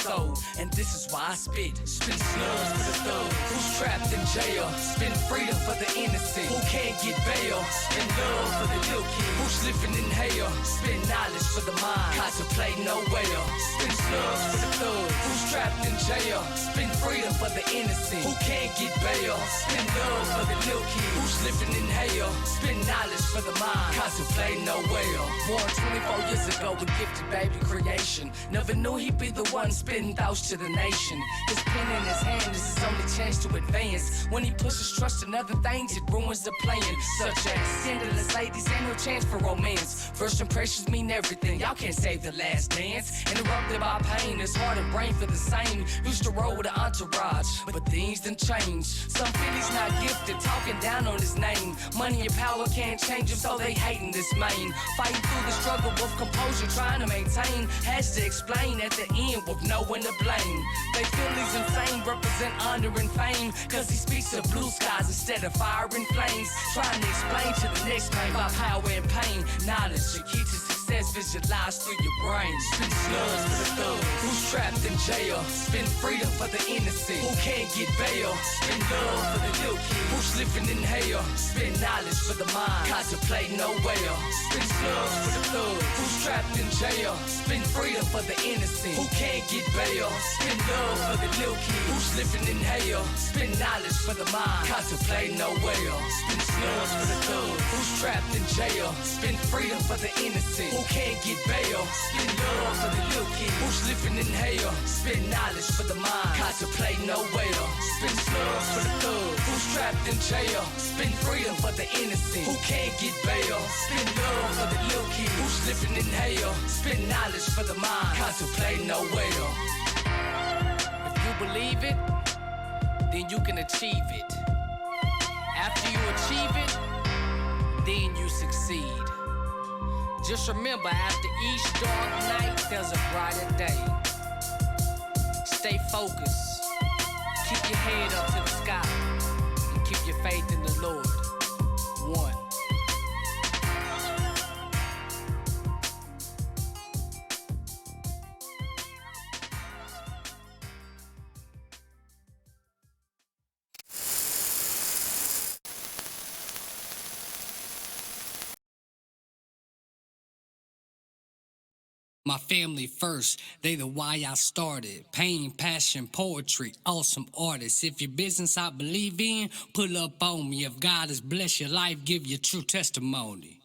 soul. And this is why I spit slugs for the thugs who's trapped in jail. Spin freedom for the innocent who can't get bail. Spin love for the little kid who's living in hell. Spin knowledge for the mind, contemplate no well. Spin slugs for the thugs who's trapped in jail. Spin freedom for the innocent who can't get bail. Spin love for the little kid who's living in hell. Spin knowledge for the mind, contemplate no well. Born 24 years ago with gifted baby creation. Never knew he'd be the one spitting thoughts to the nation. His pen in his hand is his only chance to advance. When he pushes trust in other things, it ruins the plan. Such as scandalous ladies, ain't no chance for romance. First impressions mean everything, y'all can't save the last dance. Interrupted by pain, his heart and brain for the same. Used to roll with an entourage, but things done changed. Some feel he's not gifted, talking down on his name. Money and power can't change him, so they hating this man. Fighting through the struggle with composure, trying to maintain. Has to explain at the end with no one to blame. They feel he's insane, represent honor and fame. Cause he speaks of blue skies instead of fire and flames. Trying to explain to the next man about power and pain. Knowledge, the key to success, visualized through your brain. Spin slugs for the thugs who's trapped in jail. Spin freedom for the innocent who can't get bail. Spin love for the little kid who's living in hell. Spin knowledge for the mind, contemplate no well. Spin slugs for the thugs who's trapped in jail. Spin freedom for the innocent who can't get bail. Spin love for the little kid who's living in hell. Spin knowledge for the mind, contemplate no well. Spin slugs for the thugs who's trapped in jail. Spin freedom for the innocent who can't get bail. Spin love for the little kid who's living in hell. Spin knowledge for the mind, contemplate no well. Spin slugs for the thugs who's trapped in jail. Spin freedom for the innocent who can't get bail. Spin love for the little kid who's living in hell. Spin knowledge for the mind, contemplate no well. If you believe it, then you can achieve it. After you achieve it, then you succeed. Just remember, after each dark night, there's a brighter day. Stay focused. Keep your head up to the sky. And keep your faith in the Lord. One. My family first, they the why I started. Pain, passion, poetry, awesome artists. If your business I believe in, pull up on me. If God has blessed your life, give your true testimony.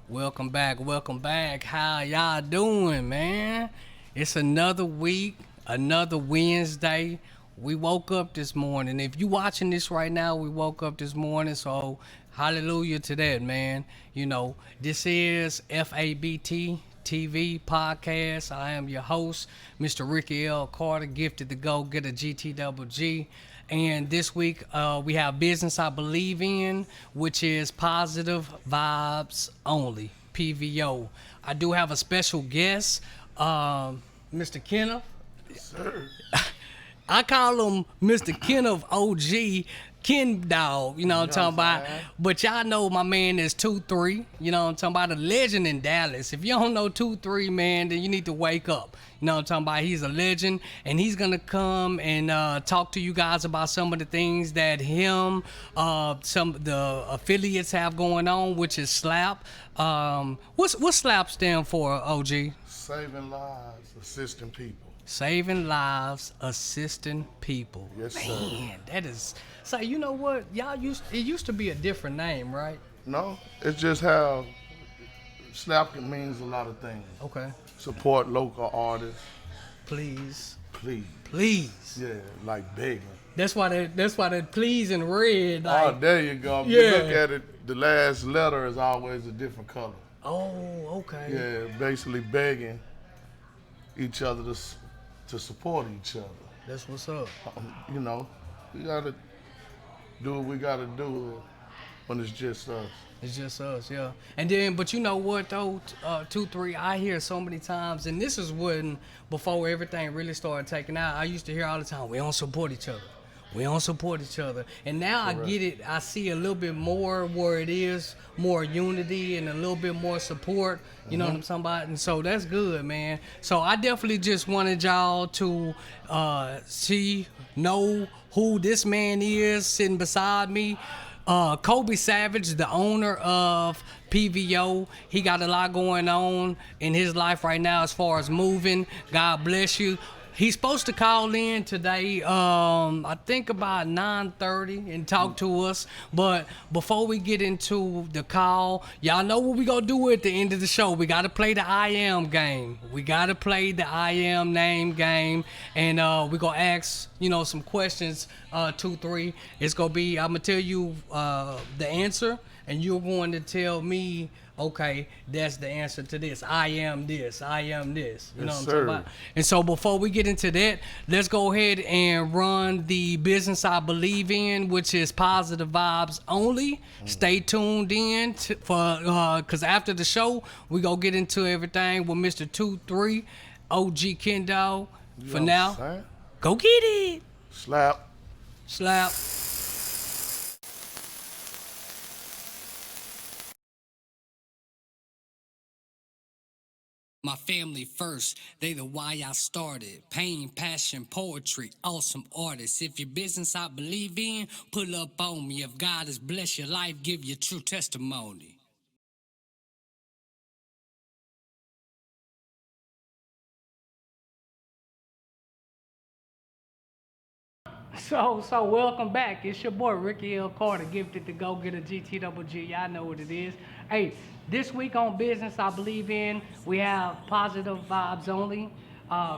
Welcome back. How y'all doing, man? It's another week, another Wednesday. We woke up this morning. If you watching this right now, we woke up this morning, so hallelujah to that, man. You know, this is F.A.B.T. TV podcast. I am your host, Mr. Rickey L. Carter, gifted the Go-Gitta GTWG. And this week, we have Business I Believe In, which is Positive Vibes Only, PVO. I do have a special guest, Mr. Kenneth. Yes, sir. I call him Mr. Kenneth OG, Ken Dog, you know what I'm talking about? But y'all know my man is 2-3, you know what I'm talking about? A legend in Dallas. If you don't know 2-3, man, then you need to wake up. You know what I'm talking about? He's a legend, and he's going to come and talk to you guys about some of the things that him, some of the affiliates have going on, which is SLAP. What's SLAP stand for, OG? Saving lives, assisting people. Saving lives, assisting people. Yes, sir. Man, that is. So you know what? It used to be a different name, right? No, it's just how SLAP means a lot of things. Okay. Support local artists. Please. Yeah, like begging. That's why that please in red. Like, there you go. If you look at it, the last letter is always a different color. Oh, okay. Yeah, basically begging each other to support each other. That's what's up. You know, we gotta do what we gotta do when it's just us. It's just us, yeah. And then, but you know what though, 2-3, I hear so many times, and this is when, before everything really started taking out, I used to hear all the time, we don't support each other. We don't support each other. And now I get it. I see a little bit more where it is more unity and a little bit more support. You know what I'm talking about? And so that's good, man. So I definitely just wanted y'all to know who this man is sitting beside me. Colby Savage, the owner of PVO, he got a lot going on in his life right now as far as moving. God bless you. He's supposed to call in today, I think about 9:30 and talk to us. But before we get into the call, y'all know what we gonna do at the end of the show. We gotta play the I am game. We gotta play the I am name game, and we gonna ask some questions. 2, 3. It's gonna be. I'm gonna tell you the answer, and you're going to tell me. Okay, that's the answer to this. I am this. I am this. You know what I'm talking about? And so before we get into that, let's go ahead and run the business I believe in, which is positive vibes only. Stay tuned in because after the show, we gonna get into everything with Mr. 2-3, OG Kendo. For now, go get it. Slap. My family first, they the why I started. Pain, passion, poetry, awesome artists. If your business I believe in, pull up on me. If God has blessed your life, give your true testimony. So welcome back. It's your boy Ricky L. Carter, gifted to Go-Gitta GTWG. Y'all know what it is. Hey, this week on Business I Believe In, we have positive vibes only.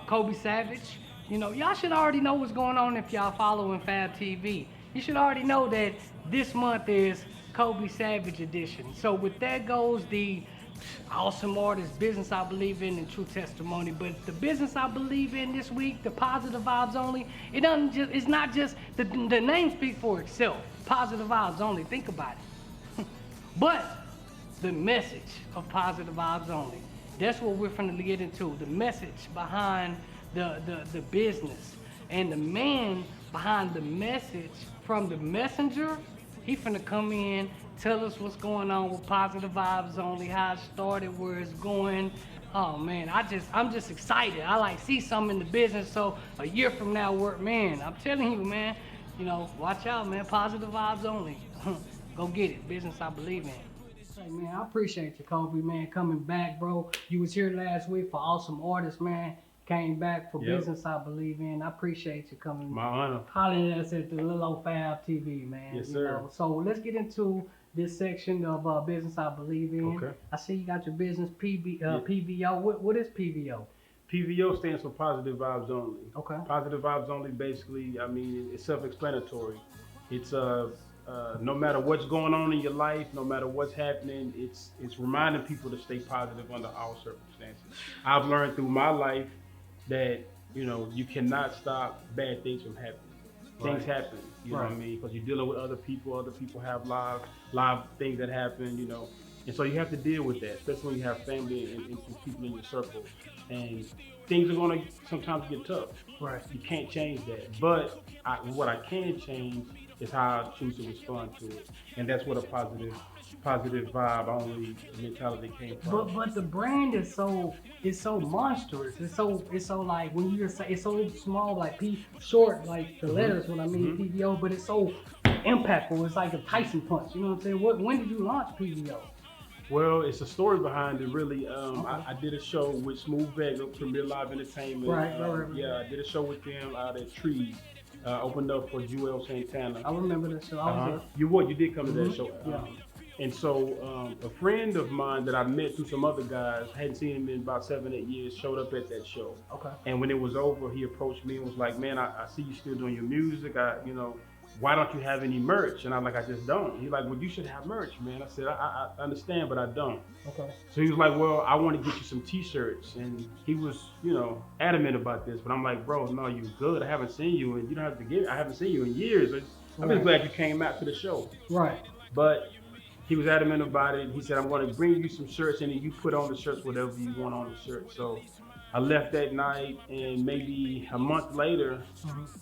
Colby Savage. Y'all should already know what's going on if y'all following F.A.B.T TV. You should already know that this month is Colby Savage edition. So with that goes the awesome artist, business I believe in, and true testimony. But the business I believe in this week, the positive vibes only, it's not just the name speaks for itself. Positive vibes only. Think about it. But the message of positive vibes only. That's what we're finna get into. The message behind the business. And the man behind the message from the messenger, he finna come in, tell us what's going on with positive vibes only, how it started, where it's going. Oh man, I'm just excited. I see something in the business. So a year from now, I'm telling you, man, watch out, man. Positive vibes only. Go get it. Business I believe in. Hey man, I appreciate you, Colby, man, coming back, bro. You was here last week for Awesome Artists, man. Came back for Business I Believe In. I appreciate you coming. My honor. Hollering at us at the little old F.A.B.T TV, man. Yes, sir. So let's get into this section of Business I Believe In. Okay. I see you got your business PVO. What is PVO? PVO stands for Positive Vibes Only. Okay. Positive Vibes Only, basically, it's self-explanatory. It's no matter what's going on in your life, no matter what's happening, it's reminding people to stay positive under all circumstances. I've learned through my life that you cannot stop bad things from happening. Right. Things happen, you know what I mean? Because you're dealing with other people. Other people have live things that happen, and so you have to deal with that, especially when you have family and people in your circle. And things are going to sometimes get tough. Right. You can't change that. But what I can change is how I choose to respond to it, and that's what a positive vibe only mentality came from. But the brand is so monstrous. It's so like when you say it's so small, like P short, like the letters. What I mean, PVO, but it's so impactful. It's like a Tyson punch. You know what I'm saying? When did you launch PVO? Well, it's a story behind it, really. I did a show with Smooth Vega, Premier Live Entertainment. Right. Yeah, I did a show with them out at Trees. Opened up for Joel Santana. I remember that show. I was there. You did come to that show. Yeah. And so a friend of mine that I met through some other guys, hadn't seen him in about 7-8 years, showed up at that show. Okay. And when it was over, he approached me and was like, "Man, I see you still doing your music. Why don't you have any merch?" And I'm like, "I just don't." He's like, "Well, you should have merch, man." I said, I understand, but I don't. Okay. So he was like, "Well, I want to get you some t-shirts." And he was, adamant about this. But I'm like, "Bro, no, you good. I haven't seen you, and you don't have to get it. I haven't seen you in years. I'm just glad you came out to the show." Right. But he was adamant about it. He said, "I'm going to bring you some shirts, and then you put on the shirts whatever you want on the shirt." So I left that night, and maybe a month later,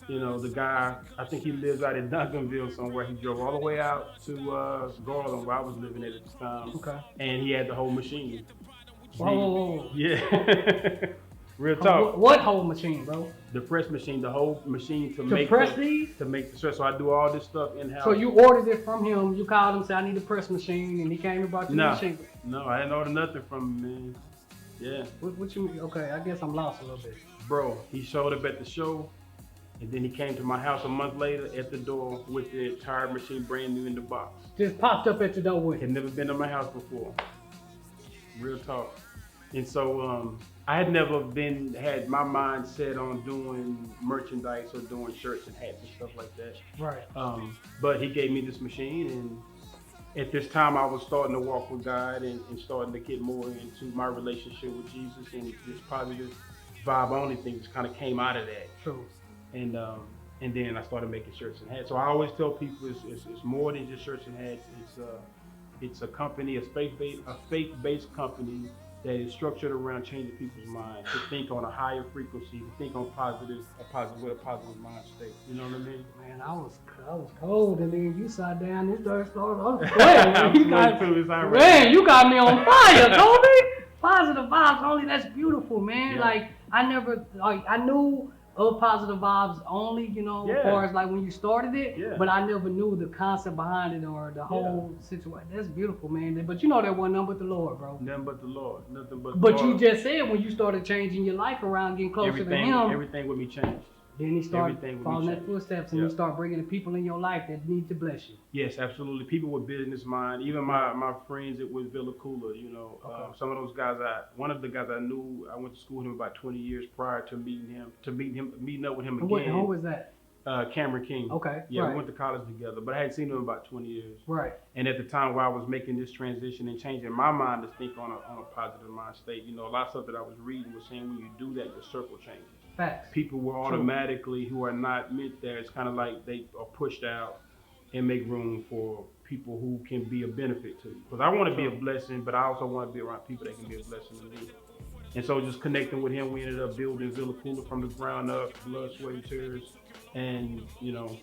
you know, the guy, I think he lives out in Duncanville somewhere. He drove all the way out to Garland, where I was living at the time, Okay. and he had the whole machine. Whoa. Yeah. Real talk. What whole machine, bro? The press machine, the whole machine to press these? To make the stress. So I do all this stuff in house. So you ordered it from him. You called him, said I need a press machine, and he came and brought you the machine. No, I didn't order nothing from him, man. Yeah. What you mean? Okay, I guess I'm lost a little bit. Bro, he showed up at the show, and then he came to my house a month later at the door with the entire machine brand new in the box. Just popped up at the door with Had it. never been to my house before. Real talk. And so I had never had my mind set on doing merchandise or doing shirts and hats and stuff like that. Right. But he gave me this machine, and at this time I was starting to walk with God and starting to get more into my relationship with Jesus, and this positive vibe only thing just kind of came out of that. True. And then I started making shirts and hats. So I always tell people it's more than just shirts and hats. It's a company, a faith-based company that is structured around changing people's minds to think on a higher frequency, to think on with a positive mind state. You know what I mean? Man, I was cold, and then you sat down. This dirt started. I was sweating. Man, you got me on fire, Colby. Positive vibes only. That's beautiful, man. Yeah. Like I knew of positive vibes only, you know, as far as like when you started it, but I never knew the concept behind it or the whole situation. That's beautiful, man. But you know that wasn't nothing but the Lord, bro. Nothing but the Lord. Nothing but the But Lord. you just said when you started changing your life around, getting closer to Him, everything with me changed. then He started everything following would that be footsteps, and you start bringing the people in your life that need to bless you. Yes, absolutely. People with business mind, even my friends at Villa Cooler, you know, some of those guys, one of the guys I knew, I went to school with him about 20 years prior to meeting up with him again. Who was that? Cameron King. Okay. Yeah, right. we went to college together, but I hadn't seen him in about 20 years. Right. And at the time where I was making this transition and changing my mind to think on a positive mind state, you know, a lot of stuff that I was reading was saying when you do that, your circle changes. Facts. People will automatically, who are not meant there, it's kind of like they are pushed out and make room for people who can be a benefit to you. Because I want to be a blessing, but I also want to be around people that can be a blessing to me. And so just connecting with him, we ended up building Villa Cooler from the ground up, blood, sweat, and tears, and, you know,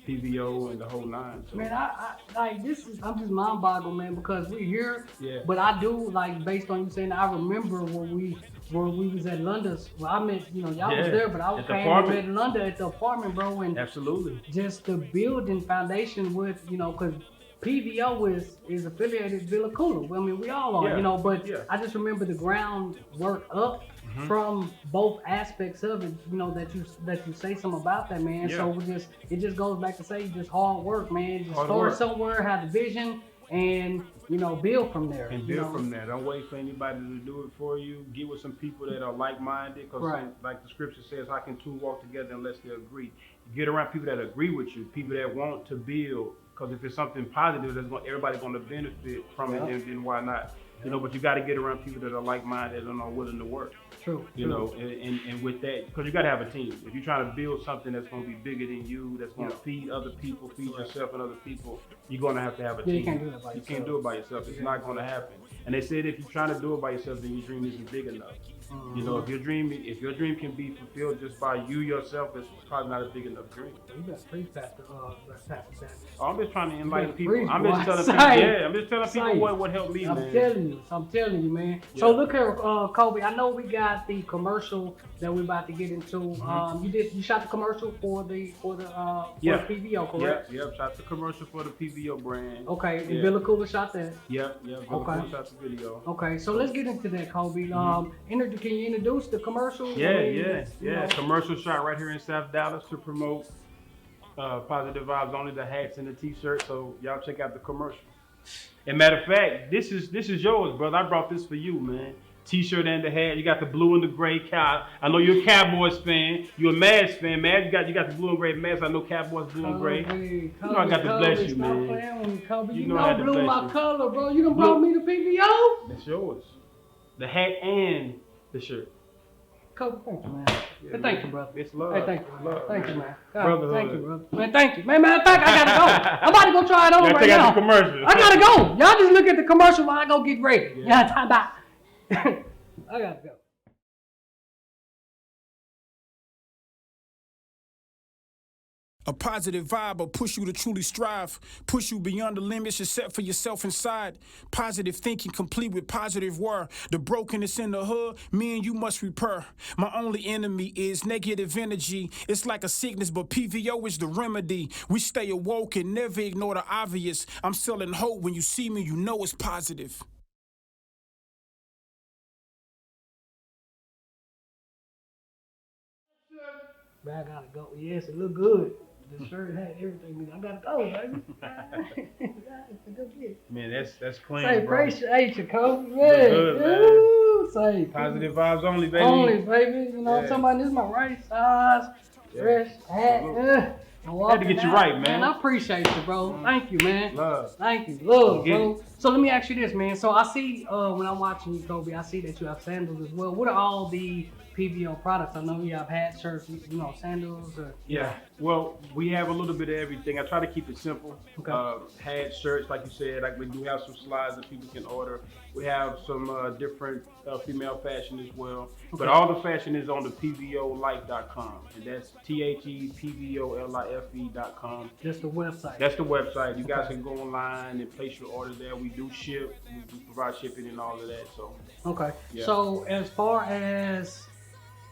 PVO and the whole nine. So. Man, I like this is, I'm just mind boggled, man, because we're here. Yeah. But I do, like, based on you saying, I remember where we was at Lunda's. Well, I met, you know, y'all was there, but I came and met Lunda at the apartment, bro. And absolutely. Just the building foundation with, you know, because PVO is affiliated with Villa Cooler. I mean, we all are, you know, but I just remember the groundwork up from both aspects of it, you know, that you say something about that, man. So it just goes back to say just hard work, man. Just start somewhere, have the vision, and, you know, build from there. And build from there. Don't wait for anybody to do it for you. Get with some people that are like-minded, because like the scripture says, how can two walk together unless they agree? Get around people that agree with you, people that want to build, because if it's something positive, everybody's going to benefit from it, and then why not? You know, but you got to get around people that are like-minded and are willing to work. True. You know, and with that, because you got to have a team. If you're trying to build something that's going to be bigger than you, that's going to feed other people, feed yourself and other people, you're going to have a team. You can't do it by yourself. You can't do it by yourself. It's not going to happen. And they said if you're trying to do it by yourself, then your dream isn't big enough. You know, if your dream can be fulfilled just by you yourself, it's probably not a big enough dream. You got preach Pastor I'm just trying to enlighten people. Preach, I'm just telling people what helped me, man. I'm telling you, man. Yeah. So look here, Colby. I know we got the commercial that we're about to get into. You shot the commercial for the PVO, correct? Yep. Shot the commercial for the PVO brand. Okay, and Villa Cooler shot that. Yep. Villa Cooler shot the video. Okay, so let's get into that, Colby. Can you introduce the commercial? Yeah. Commercial shot right here in South Dallas to promote Positive Vibes Only, the hats and the t-shirts. So y'all check out the commercial. And matter of fact, this is yours, brother. I brought this for you, man. T-shirt and the hat. You got the blue and the gray cow. I know you're a Cowboys fan. You're a Mavs fan, man. You got the blue and gray Mavs. I know Cowboys blue and gray. You know I got to bless you, man. You know blue my color, bro. You done brought me the PVO. That's yours. The hat and the shirt. Colby, thank you, man. Hey, thank you, brother. It's love. Hey, thank you, love. Thank you, man. Brother, thank you, brother. Man, thank you. Man, matter of fact, I gotta go. I'm about to go try it on right now. The commercial. I gotta go. Y'all just look at the commercial while I go get ready. Yeah, time about. I gotta go. A positive vibe will push you to truly strive, push you beyond the limits you set for yourself inside. Positive thinking complete with positive word. The brokenness in the hood, me and you must repair. My only enemy is negative energy. It's like a sickness, but PVO is the remedy. We stay awoke and never ignore the obvious. I'm selling hope. When you see me, you know it's positive. Man, I gotta go. Yes, it look good. The shirt had everything. I gotta go, baby. It's a good gift. Man, that's clean, Say, bro. appreciate you, Colby. Look good, man. Ooh, say, Positive vibes only, baby. only, baby. You know what I'm Yeah. talking about? This is my right size, fresh hat. I'm Had to get you walking right, out. man. I appreciate you, bro. Thank you, man. Love. Thank you. Love, Get bro. it. So let me ask you this, man. So I see when I'm watching you, Colby, I see that you have sandals as well. What are all the PVO products? I know you have hats, shirts, you know, sandals. Yeah. Well, we have a little bit of everything. I try to keep it simple. Okay. Hats, shirts, like you said. Like we do have some slides that people can order. We have some different female fashion as well. But Okay. all the fashion is on the PVOlife.com, and that's THEPVOLIFE.com. Just the website. That's the website. You guys Okay. can go online and place your order there. We do ship. We provide shipping and all of that. So Okay. Yeah. So as far as,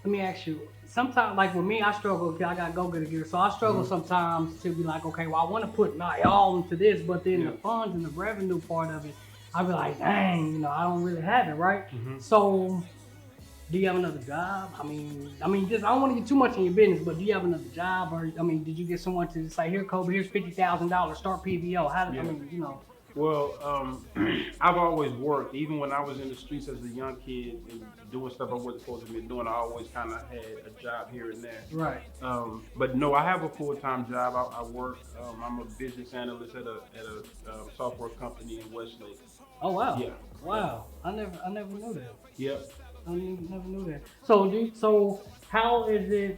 let me ask you, sometimes like with me, I struggle, 'cause I got Go-Gitta gear, so I struggle sometimes to be like, okay, well, I want to put my all into this, but then Yeah. the funds and the revenue part of it, I be like, dang, you know, I don't really have it, right? Mhm. So do you have another job? I mean, just I don't want to get too much in your business, but do you have another job, or I mean, did you get someone to say, here, Kobe, here's $50,000, start PVO? How did Yeah. I mean, you know? Well, I've always worked. Even when I was in the streets as a young kid and doing stuff I wasn't supposed to be doing, I always kind of had a job here and there. Right. But no, I have a full-time job. I work. I'm a business analyst at a software company in Westlake. Oh wow. Yeah. Wow. I never knew that. Yep. I never knew that. So how is it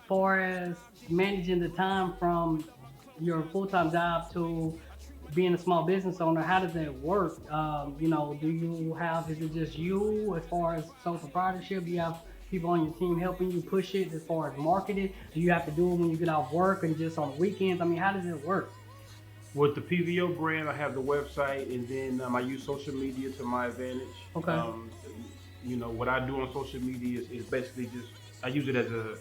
far as managing the time from your full-time job to being a small business owner? How does that work? You know, is it just you as far as sole proprietorship? Do you have people on your team helping you push it as far as marketing? Do you have to do it when you get off work and just on the weekends? I mean, how does it work? With the PVO brand, I have the website, and then I use social media to my advantage. Okay. You know, what I do on social media is basically just, I use it as a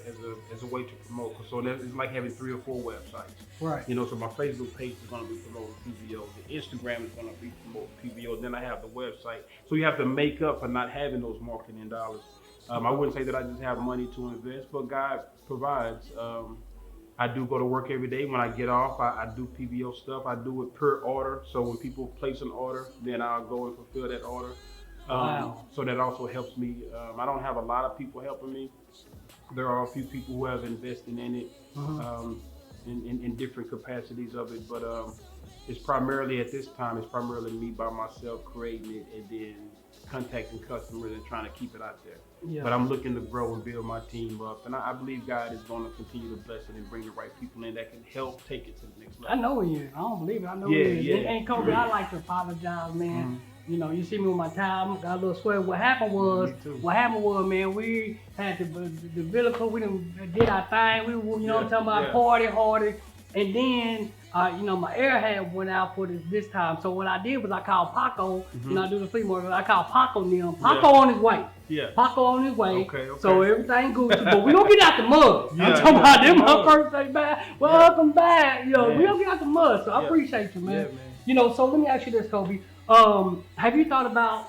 way to promote. So it's like having 3 or 4 websites. Right. You know, so my Facebook page is going to be promoting PVO. The Instagram is going to be promoting PVO. Then I have the website. So you have to make up for not having those marketing dollars. I wouldn't say that I just have money to invest, but God provides. I do go to work every day. When I get off, I do PVO stuff. I do it per order. So when people place an order, then I'll go and fulfill that order. Wow. So that also helps me. I don't have a lot of people helping me. There are a few people who have invested in it in different capacities of it. But it's primarily, at this time, it's primarily me by myself creating it and then contacting customers and trying to keep it out there. Yeah. But I'm looking to grow and build my team up. And I believe God is going to continue to bless it and bring the right people in that can help take it to the next level. I know he is. I don't believe it. I know Yeah, he is. yeah. And Kobe, I like to apologize, man. You know, you see me with my tie, I got a little sweat. What happened was, man, we had the vehicle, we did our thing. We, you know what I'm talking about, party hardy. And then, you know, my air hat went out for this time. So what I did was I called Paco, you know, I do the flea market. I called Paco them. Paco on his way. Yeah. Paco on his way. Okay. So everything Gucci, but we don't get out the mud. I'm talking about them my first day back. Welcome back. You know, we don't get out the mud. So I appreciate you, man. Yeah, man. You know, so let me ask you this, Kobe. Have you thought about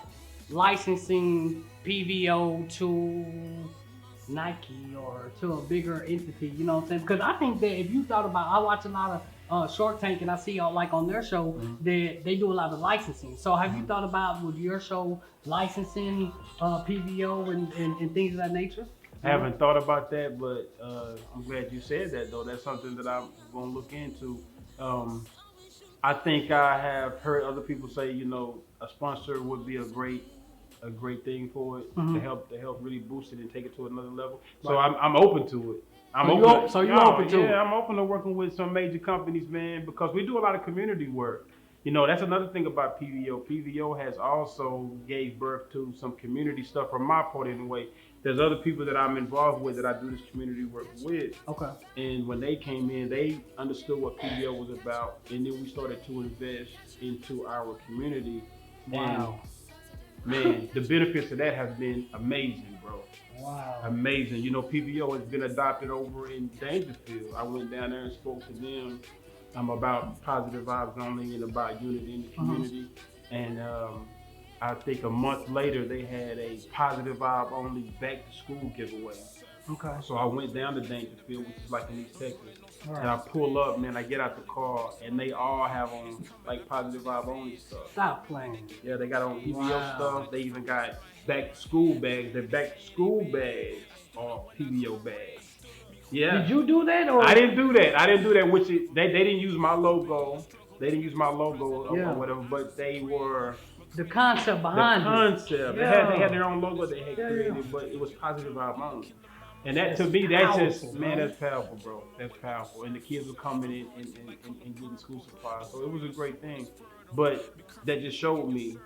licensing PVO to Nike or to a bigger entity? You know what I'm saying? Because I think that if you thought about, I watch a lot of Shark Tank, and I see like on their show that they do a lot of licensing. So have you thought about with your show licensing PVO and things of that nature? I haven't thought about that, but I'm glad you said that, though. That's something that I'm going to look into. I think I have heard other people say, you know, a sponsor would be a great thing for it to help really boost it and take it to another level. So I'm open to it. I'm open to it. I'm open to working with some major companies, man, because we do a lot of community work. You know, that's another thing about PVO. PVO has also gave birth to some community stuff, from my part anyway. there's other people that I'm involved with that I do this community work with. Okay. And when they came in, they understood what PBO was about, and then we started to invest into our community. Wow. And man, the benefits of that have been amazing, bro. Wow. Amazing. You know, PBO has been adopted over in Dangerfield. I went down there and spoke to them about positive vibes only and about unity in the community. And I think a month later, they had a positive vibe only back to school giveaway. Okay. So I went down to Dangerfield, which is like in East Texas. Right. And I pull up, man, I get out the car, and they all have on like positive vibe only stuff. Stop playing. Yeah, they got on PBO Wow. stuff. They even got back to school bags. Their back to school bags are PBO bags. Yeah. Did you do that, or I didn't do that. Which they didn't use my logo. They didn't use my logo or whatever, but they were the concept behind the concept. Yeah. They had their own logo they had created, but it was positive vibe only. And that to me, that's just powerful, man, bro. that's powerful, bro. That's powerful. And the kids were coming in and getting school supplies, so it was a great thing. But that just showed me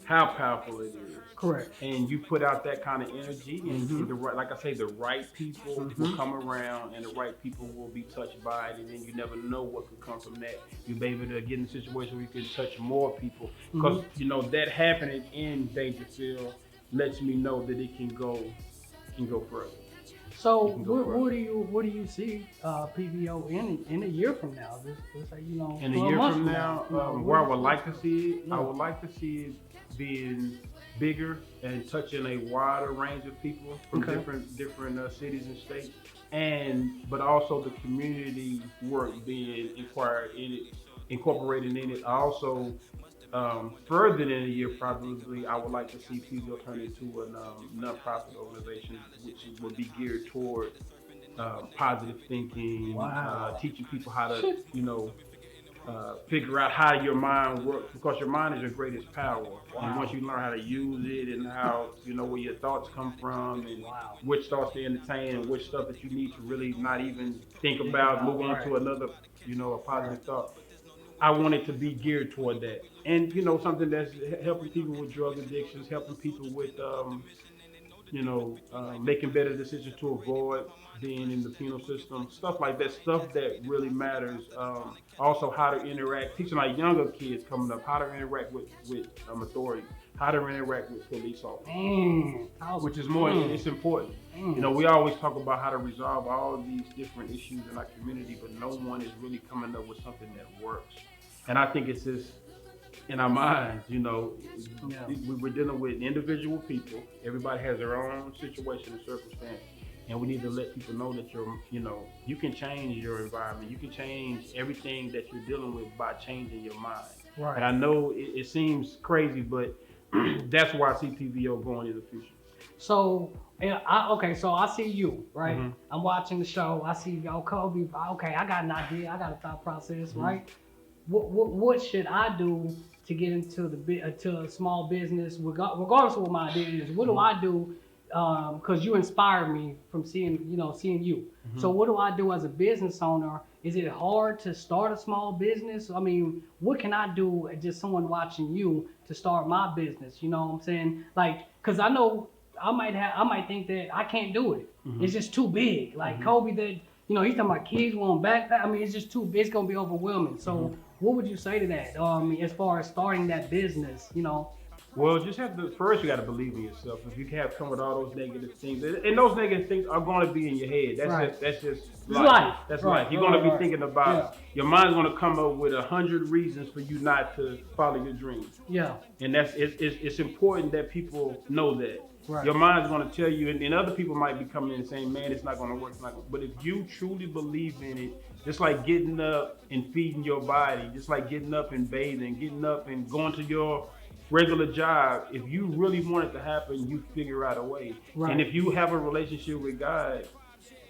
how powerful it is. Correct. And you put out that kind of energy, and the right, like I say, the right people will come around, and the right people will be touched by it, and then you never know what could come from that. You'll be able to get in a situation where you can touch more people, because you know that happening in Dangerfield lets me know that it can go further. So go what do you see PBO in a year from now? Just like, you know, In a 12 year months from now, you know, where I would like to see it, Yeah. I would like to see it being bigger and touching a wider range of people from different cities and states, but also the community work being incorporated in it. Also, further than a year, probably, I would like to see PBO turn into a nonprofit organization, which would be geared toward positive thinking, teaching people how to, figure out how your mind works, because your mind is your greatest power. And once you learn how to use it and how, where your thoughts come from and which thoughts to entertain and which stuff that you need to really not even think about, move on to another, a positive thought. I want it to be geared toward that. And, something that's helping people with drug addictions, helping people with, making better decisions to avoid being in the penal system, stuff like that, stuff that really matters. Also, how to interact, teaching like younger kids coming up, how to interact with authority, how to interact with police officers, which is more, it's important. We always talk about how to resolve all these different issues in our community, but no one is really coming up with something that works. And I think it's just in our minds, we're dealing with individual people. Everybody has their own situation and circumstance. And we need to let people know that you can change your environment. You can change everything that you're dealing with by changing your mind. Right. And I know it seems crazy, but that's where I see PBO going in the future. So, so I see you, right? I'm watching the show. I see, Colby. Okay, I got an idea. I got a thought process, right? What should I do to get into to a small business, regardless of what my idea is? What do I do? Because you inspired me from seeing you. So what do I do as a business owner? Is it hard to start a small business? I mean, what can I do as just someone watching you to start my business? You know what I'm saying? Like, because I know I might think that I can't do it. It's just too big. Like Colby, that he's talking about kids want backpack. I mean, it's just too big. It's gonna be overwhelming. So what would you say to that? As far as starting that business, Well, just first you got to believe in yourself. If you have come with all those negative things, and those negative things are going to be in your head. That's just life. That's life. You're going to be thinking about, your mind's going to come up with 100 reasons for you not to follow your dreams. Yeah. And it's important that people know that. Right. Your mind's going to tell you, and other people might be coming in and saying, man, it's not going to work. But if you truly believe in it, just like getting up and feeding your body, just like getting up and bathing, getting up and going to your regular job, if you really want it to happen, you figure out a way. Right. And if you have a relationship with God,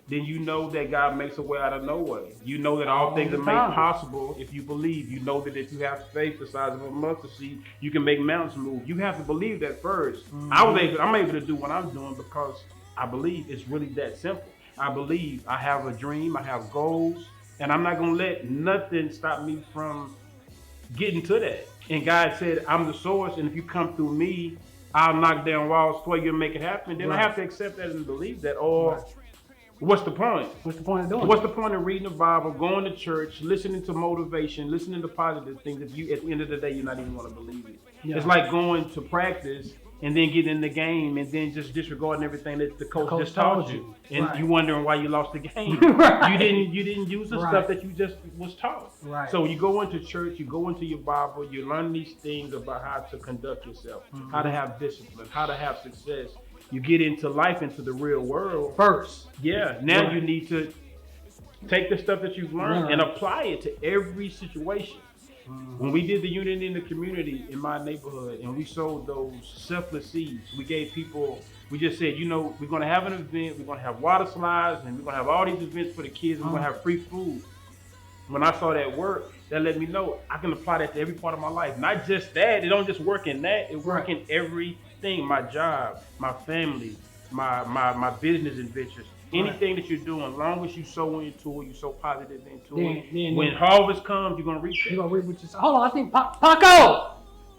then you know that God makes a way out of no way. You know that all things are made possible if you believe. You know that if you have faith the size of a mustard seed, you can make mountains move. You have to believe that first. I'm able to do what I'm doing because I believe. It's really that simple. I believe. I have a dream. I have goals. And I'm not going to let nothing stop me from getting to that. And God said, I'm the source, and if you come through me, I'll knock down walls for you and make it happen. Then I have to accept that and believe that. Or what's the point? What's the point of doing What's the point of reading the Bible, going to church, listening to motivation, listening to positive things if you, at the end of the day, you're not even going to believe it? Yeah. It's like going to practice and then getting in the game and then just disregarding everything that the coach just taught you. And you wondering why you lost the game. You didn't use the stuff that you just was taught. Right. So you go into church, you go into your Bible, you learn these things about how to conduct yourself, how to have discipline, how to have success. You get into life, into the real world first. Yeah. Now you need to take the stuff that you've learned and apply it to every situation. When we did the unity in the community in my neighborhood and we sowed those selfless seeds, we gave people, we just said, we're going to have an event, we're going to have water slides, and we're going to have all these events for the kids, and we're going to have free food. When I saw that work, that let me know I can apply that to every part of my life. Not just that, it don't just work in that, it work in everything, my job, my family, my business adventures. Anything that you're doing, as long as you sow into it, you sow positive into it. When harvest comes, you're gonna reach it. You're gonna reap what you sow. Hold on, I think Paco!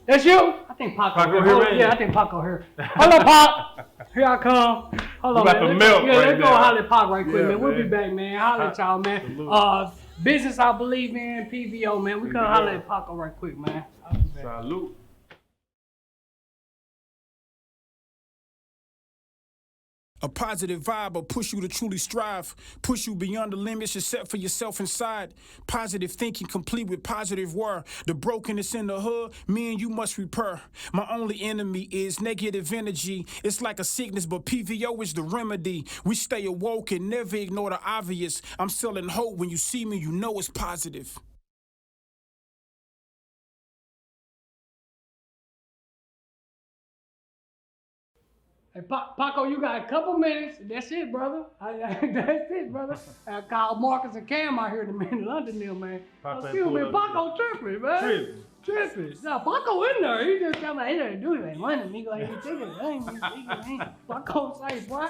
That's you? I think Paco here. Yeah, I think Paco here. Hold on, Pac! Here I come. Hold on, man. Let's go holler at Pac right quick, man. We'll be back, man. Holler at y'all, man. Business I believe in, PVO, man. We come holler at Paco right quick, man. Salute. A positive vibe will push you to truly strive, push you beyond the limits you set for yourself inside. Positive thinking complete with positive word. The brokenness in the hood, me and you must repair. My only enemy is negative energy. It's like a sickness, but PVO is the remedy. We stay awoke and never ignore the obvious. I'm selling hope. When you see me, you know it's positive. Hey, Paco, you got a couple minutes. That's it, brother. That's it, brother. I call Marcus and Cam out here in London, man. Excuse me, Paco tripping, man. Tripping. Now, Paco in there. He just tell me, he didn't do it in London. He go, he take it. Paco say, boy.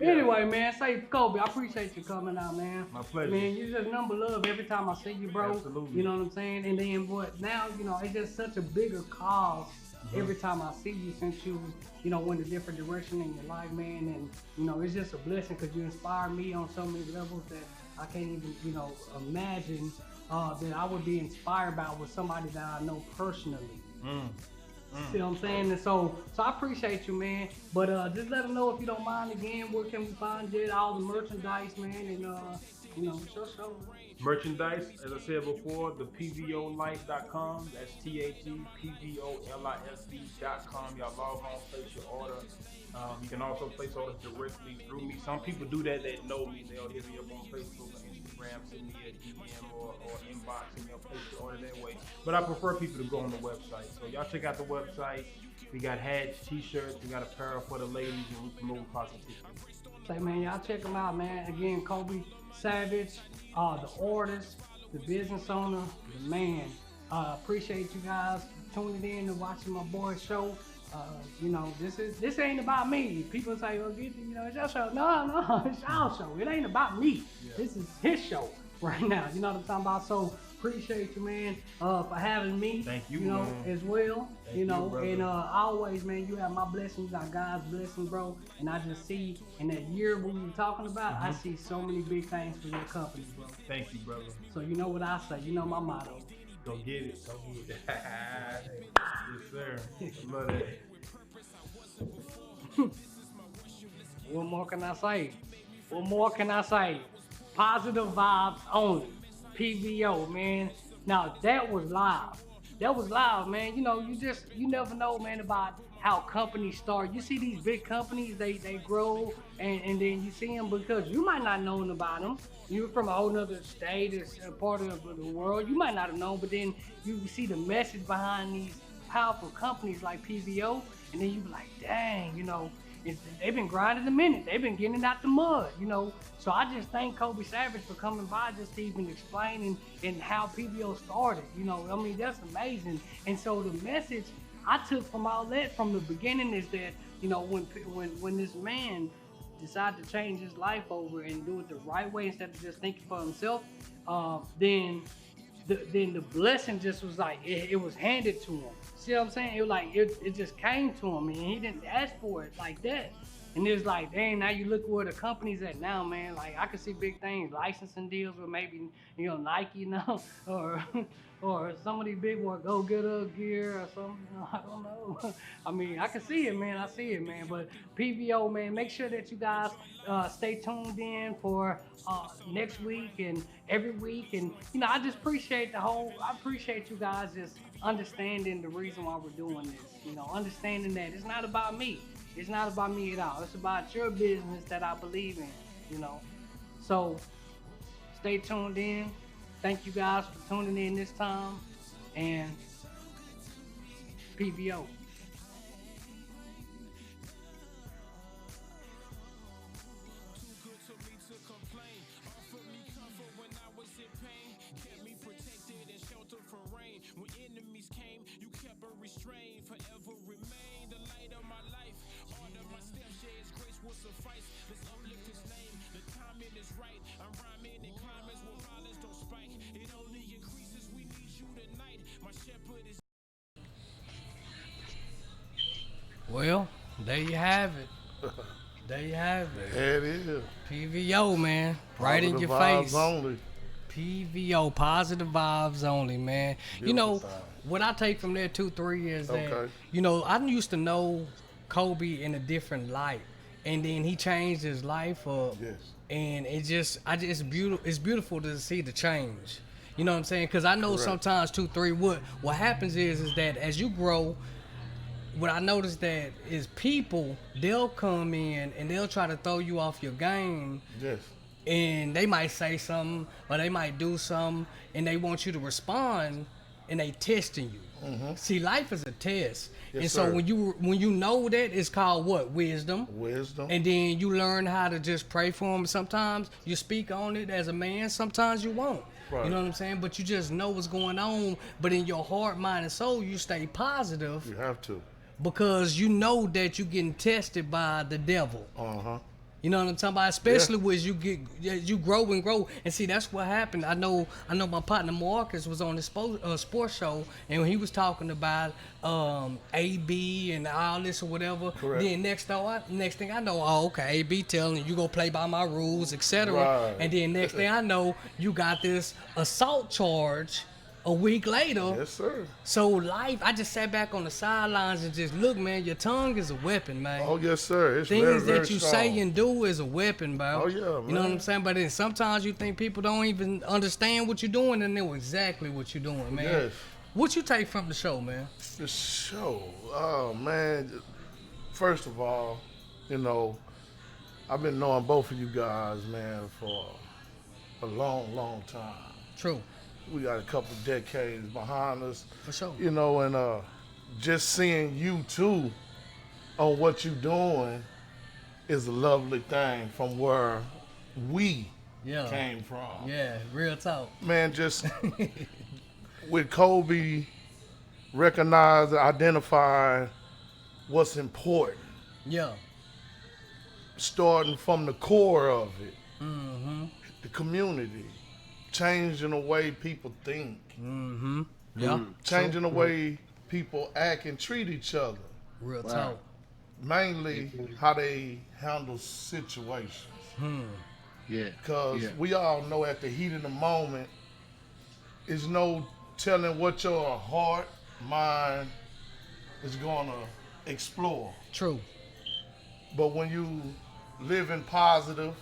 Anyway, man, say Colby, I appreciate you coming out, man. My pleasure. Man, you just number love every time I see you, bro. Absolutely. You know what I'm saying? And then, but now, it's just such a bigger cause. Every time I see you, since you went a different direction in your life, man, and it's just a blessing because you inspire me on so many levels that I can't even, imagine that I would be inspired by with somebody that I know personally. See what I'm saying? And so I appreciate you, man. But just let them know if you don't mind again, where can we find it? All the merchandise, man, and show. Merchandise, as I said before, the PVOLife.com. That's THEPVOLIFE.com. Y'all log on, place your order. You can also place orders directly through me. Some people do that know me. They'll hit me up on Facebook or Instagram, send me a DM or inbox, and they'll place your order that way. But I prefer people to go on the website. So y'all check out the website. We got hats, t-shirts, we got apparel for the ladies, and we promote positivity. Say, man, y'all check them out, man. Again, Colby Savage, the artist, the business owner, the man. Appreciate you guys tuning in and watching my boy's show. This ain't about me. People say, "Oh, it's your show." No, it's y'all show. It ain't about me. Yeah. This is his show right now. You know what I'm talking about? So appreciate you, man, for having me. Thank you, man. As well. Thank you, and always, man, you have my blessings, you got God's blessings, bro. And I just see in that year we were talking about, I see so many big things for your company, bro. Thank you, brother. So you know what I say. You know my motto. Go get it. Go get it. Yes, sir. Love that. What more can I say? Positive vibes only. PVO, man. Now that was live, man. You never know, man, about how companies start. You see these big companies, they grow, and then you see them because you might not know about them. You're from a whole nother state, it's a part of the world. You might not have known, but then you see the message behind these powerful companies like PVO, and then you be like, dang, they've been grinding a minute. They've been getting it out the mud, So I just thank Colby Savage for coming by, just to even explaining and how PVO started. That's amazing. And so the message I took from all that from the beginning is that, when this man decided to change his life over and do it the right way instead of just thinking for himself, then then the blessing just was like it was handed to him. See what I'm saying? It was like it just came to him, and he didn't ask for it like that. And it's like, dang, now you look where the company's at now, man. Like I can see big things, licensing deals with maybe Nike now, or some of these big ones, Go-Gitta gear or something. I don't know. I mean, I can see it, man. I see it, man. But PVO, man, make sure that you guys stay tuned in for next week and every week. And I just appreciate I appreciate you guys just understanding the reason why we're doing this. Understanding that it's not about me. It's not about me at all. It's about your business that I believe in, So stay tuned in. Thank you guys for tuning in this time. And PVO. Well, there you have it. There you have it. There it is. PVO, man. Right in your Positive face. vibes only. PVO, positive vibes only, man. What I take from there 2-3 years that, I used to know Colby in a different light. And then he changed his life up. Yes. And it's beautiful to see the change. You know what I'm saying? Because I know sometimes 2-3, what happens is that as you grow, what I noticed that is people, they'll come in and they'll try to throw you off your game. Yes. And they might say something or they might do something and they want you to respond and they testing you. Mm-hmm. See, life is a test. Yes, and so sir. when you know that, it's called what? Wisdom. Wisdom. And then you learn how to just pray for them. Sometimes you speak on it as a man, sometimes you won't. Right. You know what I'm saying? But you just know what's going on. But in your heart, mind, and soul, you stay positive. You have to. Because you know that you're getting tested by the devil. Uh-huh. You know what I'm talking about? Especially when you grow and grow. And see, that's what happened. I know my partner Marcus was on the sports show, and when he was talking about A.B. and all this or whatever. Correct. Then next thing I know, okay, A.B. telling you go play by my rules, etc. Right. And then next thing I know, you got this assault charge a week later. Yes, sir. So life, I just sat back on the sidelines and just look, man, your tongue is a weapon, man. Oh, yes, sir. It's Things very, very that you strong. say and do is a weapon, bro. Oh, yeah, man. You know what I'm saying? But then sometimes you think people don't even understand what you're doing and know exactly what you're doing, man. Yes. What you take from the show, man? The show, oh, man. First of all, I've been knowing both of you guys, man, for a long, long time. True. We got a couple decades behind us. For sure. And just seeing you too on what you're doing is a lovely thing from where we came from. Yeah, real talk. Man, just with Colby, recognize, identify what's important. Yeah. Starting from the core of it. Mm-hmm. The community. Changing the way people think. Mm-hmm. Yeah. Changing the way people act and treat each other. Real talk. Mainly how they handle situations. Yeah. Because we all know at the heat of the moment, there's no telling what your heart, mind is going to explore. True. But when you live in positive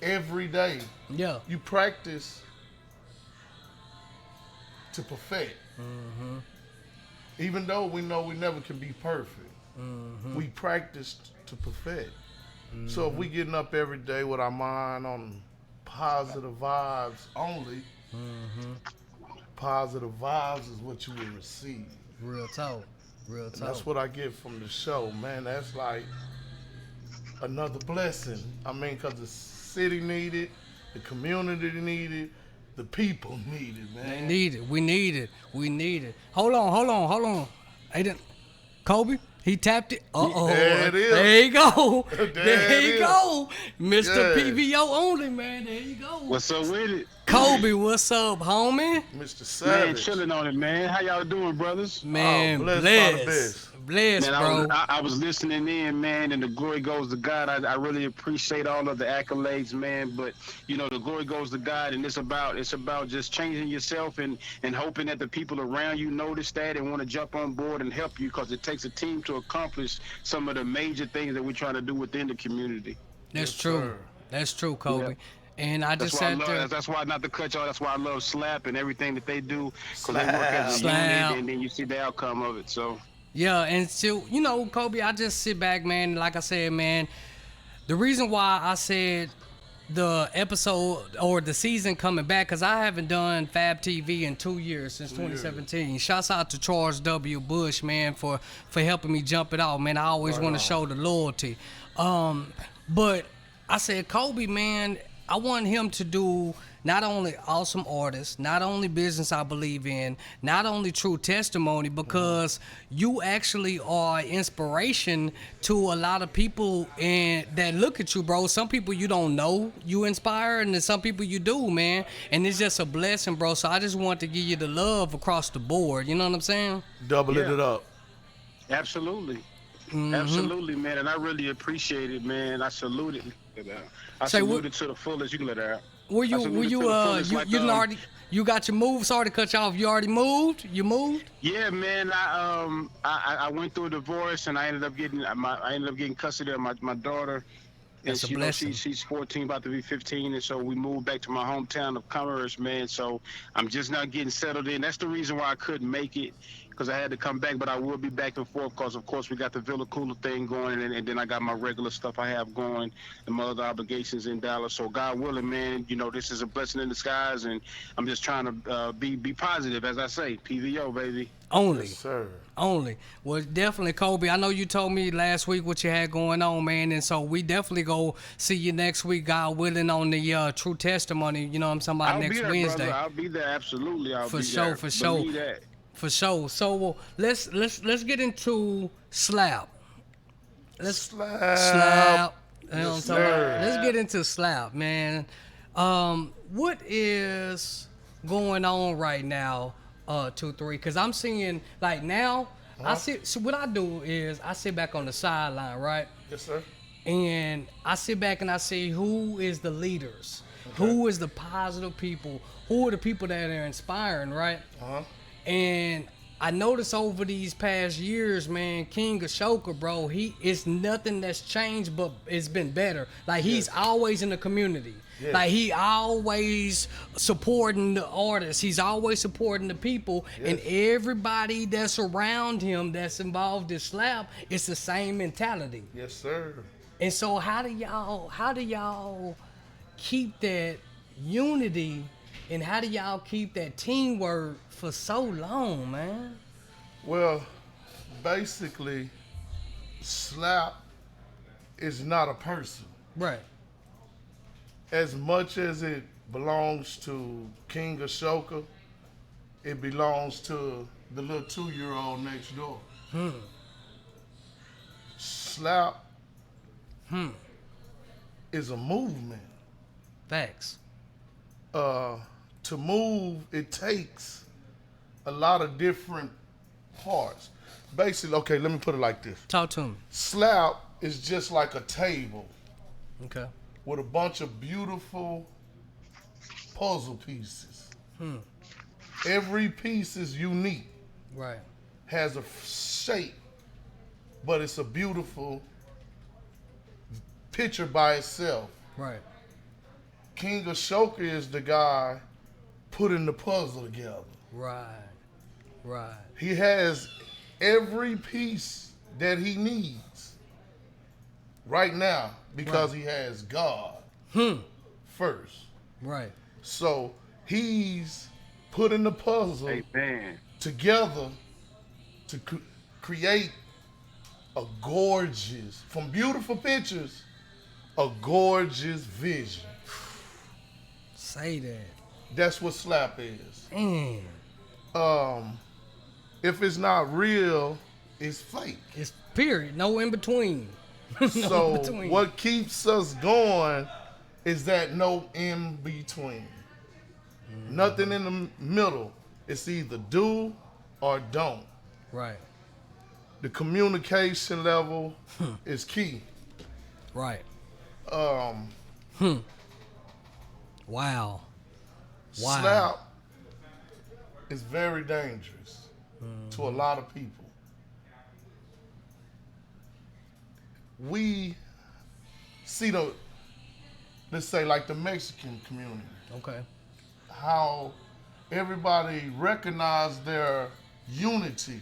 every day, you practice to perfect. Mm-hmm. Even though we know we never can be perfect, we practice to perfect. Mm-hmm. So if we getting up every day with our mind on positive vibes only, positive vibes is what you will receive. Real talk. Real talk. And that's what I get from the show, man. That's like another blessing. I mean, because the city need it, the community need it, the people need it, man. They need it. We need it. We need it. Hold on. Colby, he tapped it. Uh-oh. There it is. There you go. There There it you is. go. Mr. Yeah. PVO only, man. There you go. What's up with it? Colby, what's up, homie? Mr. Savage. Man, chilling on it, man. How y'all doing, brothers? Man, blessed by the best. Blessed, Man, bro. I was listening in, man, and the glory goes to God. I really appreciate all of the accolades, man. But you know, the glory goes to God, and it's about just changing yourself and hoping that the people around you notice that and want to jump on board and help you, because it takes a team to accomplish some of the major things that we're trying to do within the community. That's Yes, true. sir. That's true, Colby. Yeah. And I That's just why I sat there. love. That's why, not to cut y'all. That's why I love Slap and everything that they do, because they work as a Slap. unit, and then you see the outcome of it. So. Yeah, and so, you know, Colby, I just sit back, man. And like I said, man, the reason why I said the episode or the season coming back, because I haven't done F.A.B.T TV in 2 years, since 2017. Shouts out to Charles W. Bush, man, for helping me jump it off, man. I always want to show the loyalty. But I said, Colby, man, I want him to do not only awesome artists, not only business I believe in, not only true testimony, because you actually are inspiration to a lot of people and that look at you, bro. Some people you don't know you inspire, and then some people you do, man. And it's just a blessing, bro. So I just want to give you the love across the board. You know what I'm saying? Double it up. Absolutely. Absolutely, man. And I really appreciate it, man. I salute it. I salute it to the fullest. You can let her out. Were you you got your move? Sorry to cut you off. You already moved? You moved? Yeah, man. I went through a divorce, and I ended up getting custody of my daughter. And That's a blessing. She's 14, about to be 15, and so we moved back to my hometown of Commerce, man. So I'm just not getting settled in. That's the reason why I couldn't make it, because I had to come back, but I will be back and forth, because of course we got the Villa Cooler thing going, and then I got my regular stuff I have going and my other obligations in Dallas. So God willing, man, you know, this is a blessing in disguise, and I'm just trying to be positive, as I say. PVO, baby. Only. Yes, sir. Only. Well, definitely, Colby. I know you told me last week what you had going on, man, and so we definitely go see you next week, God willing, on the True Testimony. You know what I'm talking about, I'll next be there, Wednesday. brother. I'll be there, absolutely. I'll For be sure, there. for sure. Believe that. For sure. So let's get into Slap. Slap. You know what I'm talking about? Let's get into Slap, man. What is going on right now? 2-3, because I'm seeing like now. I see. So what I do is I sit back on the sideline, right? Yes, sir. And I sit back and I see who is the leaders, who is the positive people, who are the people that are inspiring, right? And I noticed over these past years, man, King Ashoka, bro, it's nothing that's changed, but it's been better. Like, he's always in the community. Yes. Like, he always supporting the artists. He's always supporting the people. And everybody that's around him that's involved in Slap, it's the same mentality. Yes, sir. And so how do y'all keep that unity, and how do y'all keep that teamwork for so long, man? Well, basically, Slap is not a person. Right. As much as it belongs to King Ashoka, it belongs to the little 2-year-old next door. Slap is a movement. Facts. To move, it takes a lot of different parts. Basically, okay, let me put it like this. Talk to him. Slap is just like a table Okay. with a bunch of beautiful puzzle pieces. Every piece is unique, Right. has a shape, but it's a beautiful picture by itself. Right. King Ashoka is the guy putting the puzzle together. Right. Right. He has every piece that he needs right now because he has God first. Right. So he's putting the puzzle Amen. together to create a gorgeous, from beautiful pictures, a gorgeous vision. Say that. That's what Slap is. Man. If it's not real, it's fake. It's period. No in between. So between. what keeps us going is that no in between. Nothing in the middle. It's either do or don't. Right. The communication level is key. Right. Wow. Slap is very dangerous to a lot of people. We see let's say like the Mexican community, Okay. how everybody recognize their unity.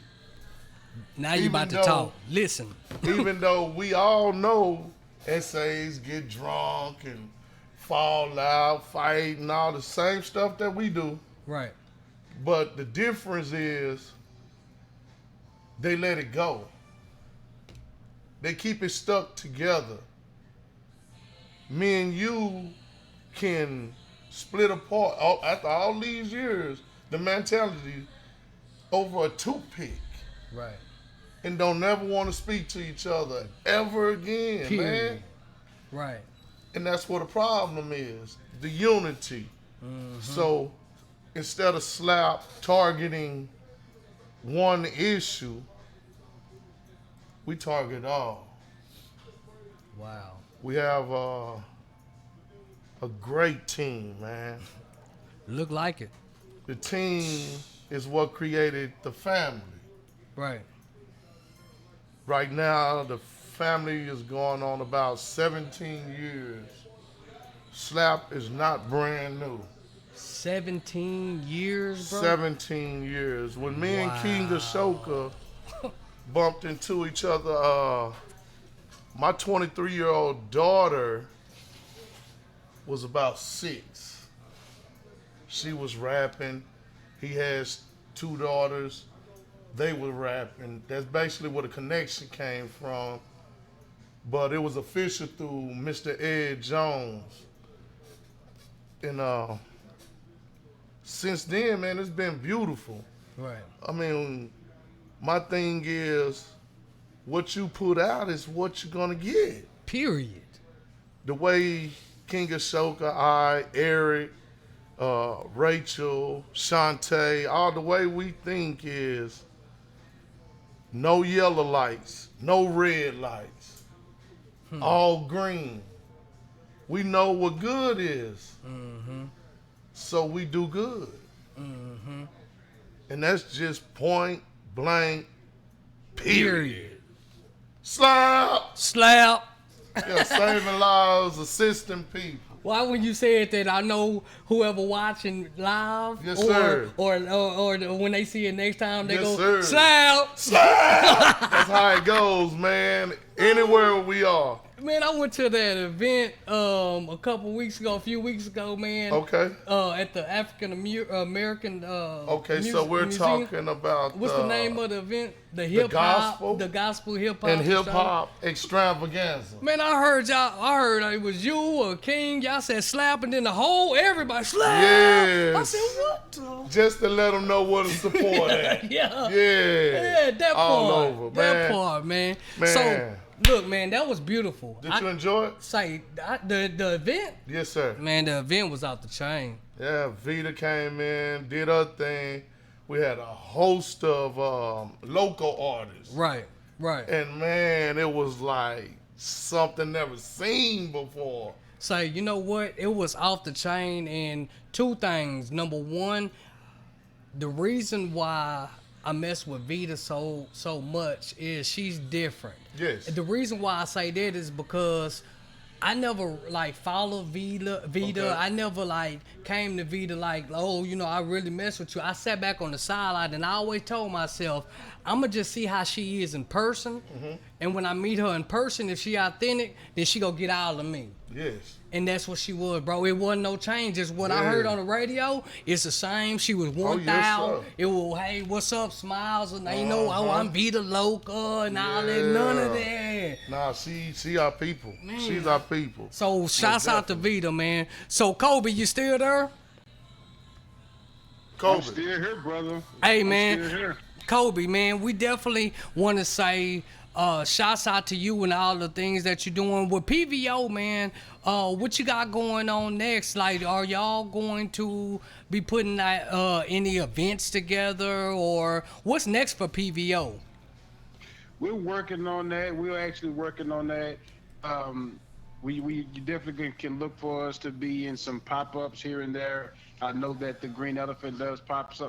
Now you Even about to though- talk. Listen. Even though we all know essays get drunk and fall out, fight, and all the same stuff that we do. Right. But the difference is they let it go. They keep it stuck together. Me and you can split apart after all these years, the mentality over a toothpick. Right. And don't never want to speak to each other ever again, Period. man. Right. And that's what the problem is, the unity. So instead of Slap targeting one issue, we target all. Wow. We have a great team, man. Look like it. The team is what created the family. Right. Right now, the family is going on about 17 years. Slap is not brand new. 17 years, bro. 17 years. When me and King Wow. Ashoka bumped into each other, my 23-year-old daughter was about 6. She was rapping. He has 2 daughters. They were rapping. That's basically where the connection came from. But it was official through Mr. Ed Jones. And since then, man, it's been beautiful. Right. I mean, my thing is, what you put out is what you're gonna get. Period. The way King Ashoka, Eric, Rachel, Shantae, all the way we think is no yellow lights, no red lights, all green. We know what good is, so we do good. And that's just point blank, period. Slap! Slap. Yeah, saving lives, assisting people. Why when you said that, I know whoever watching live, Yes, sir. or when they see it next time, they Yes, go, sir. slap. Slap! That's how it goes, man. Anywhere we are. Man, I went to that event a few weeks ago, man. Okay. At the African American Okay, so we're museum. talking about What's the name of the event? The hip gospel? hop, the gospel hip hop and hip hop extravaganza. Man, I heard it was you or King. Y'all said slap, and then everybody slap. Yes. I said what? The? Just to let them know where to support at. Yeah. Yeah. That all part. over, That man. part, man. Man. So look, man, that was beautiful. Did you enjoy it? The event? Yes, sir. Man, the event was out the chain. Yeah, Vita came in, did her thing. We had a host of local artists. Right. And man, it was like something never seen before. So you know what? It was off the chain, and 2 things. Number one, the reason why I mess with Vita so much is she's different. Yes. The reason why I say that is because I never followed Vita. Okay. I never came to Vita I really mess with you. I sat back on the sideline and I always told myself, I'ma just see how she is in person. And when I meet her in person, if she authentic, then she gonna get all of me. Yes. And that's what she was, bro. It wasn't no change. It's what I heard on the radio. It's the same. She was 1,000. yes, It was, hey, what's up, Smiles? And they know, I'm Vita Loca and all that. None of that. Nah, she our people. Man. She's our people. So shouts out to Vita, man. So Colby, you still there? I'm Colby. still here, brother. Hey, I'm man. still here. Colby, man, we definitely want to say shouts out to you and all the things that you're doing with PVO, man. What you got going on next? Like, are y'all going to be putting any events together, or what's next for PVO? We're working on that. We're actually working on that. We definitely can look for us to be in some pop-ups here and there. I know that the Green Elephant does pop-ups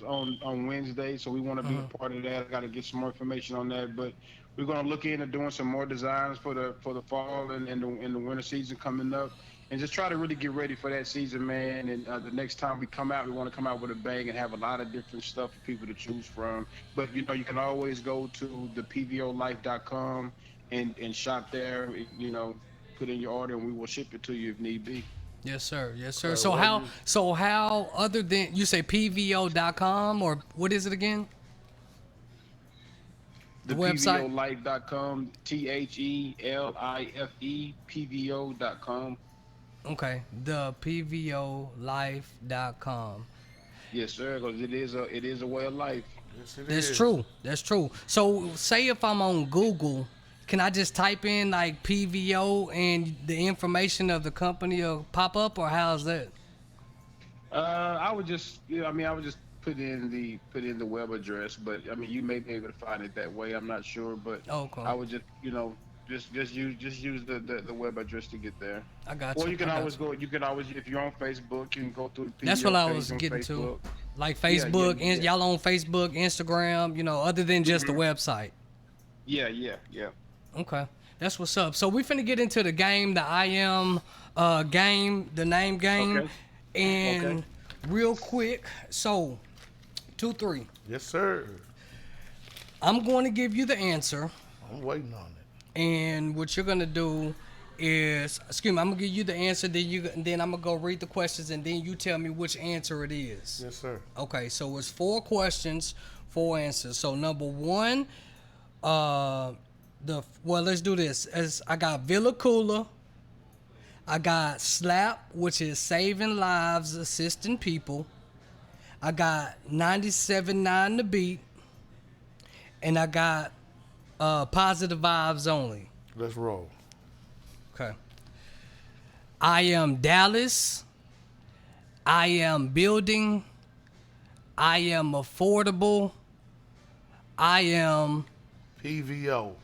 on Wednesday, so we want to be a part of that. I got to get some more information on that, but we're going to look into doing some more designs for the fall and the winter season coming up, and just try to really get ready for that season, man. And the next time we come out, we want to come out with a bang and have a lot of different stuff for people to choose from. But you can always go to the pvolife.com and shop there. Put in your order and we will ship it to you if need be. Yes, sir. Yes, sir. So how other than you say pvo.com, or what is it again? The website? pvolife.com, THELIFE, pvo.com. Okay, the pvolife.com. Yes, sir, because it is a way of life. Yes, it That's is. true. That's true. So say if I'm on Google, can I just type in like PVO and the information of the company will pop up, or how's that? I would just, I would just put in the web address, but I mean, you may be able to find it that way. I'm not sure, but Okay. I would just, just use the web address to get there. I got Or you. you can I got always you. go. You can always, if you're on Facebook, you can go through the PVO That's what I page was on getting Facebook. to. Like Yeah, Facebook, yeah. y'all on Facebook, Instagram, other than just the website. Yeah. Okay. That's what's up. So we finna get into the game, the I am game, the name game. Okay. And real quick, so 2, 3. Yes, sir. I'm going to give you the answer. I'm waiting on it. And what you're gonna do is, I'm gonna give you the answer. Then I'm gonna go read the questions, and then you tell me which answer it is. Yes, sir. Okay, so it's 4 questions, 4 answers. So number 1, let's do this. As I got Villa Cooler, I got Slap, which is saving lives, assisting people. I got 97.9 The Beat, and I got Positive Vibes Only. Let's roll. Okay. I am Dallas. I am building. I am affordable. I am PVO.